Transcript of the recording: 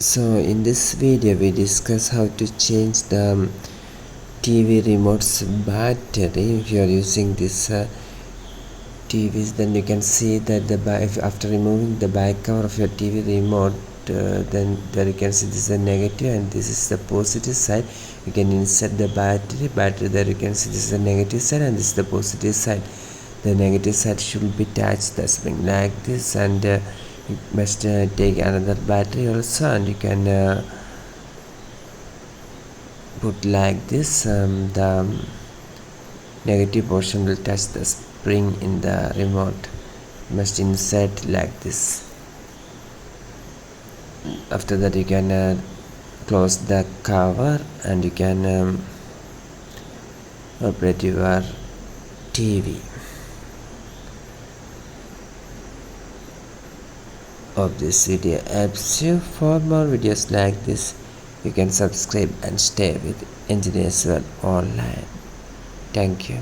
So in this video we discuss how to change the TV remote's battery. If you are using this TVs, then you can see that after removing the back cover of your TV remote, then there you can see this is the negative and this is the positive side. You can insert the battery there you can see this is the negative side and this is the positive side. The negative side should be attached the spring like this, and you must take another battery also, and you can put like this. The negative portion will touch the spring in the remote. You must insert like this. After that you can close the cover and you can operate your TV. Hope this video helps you. For more videos like this, you can subscribe and stay with Engineers World Online. Thank you.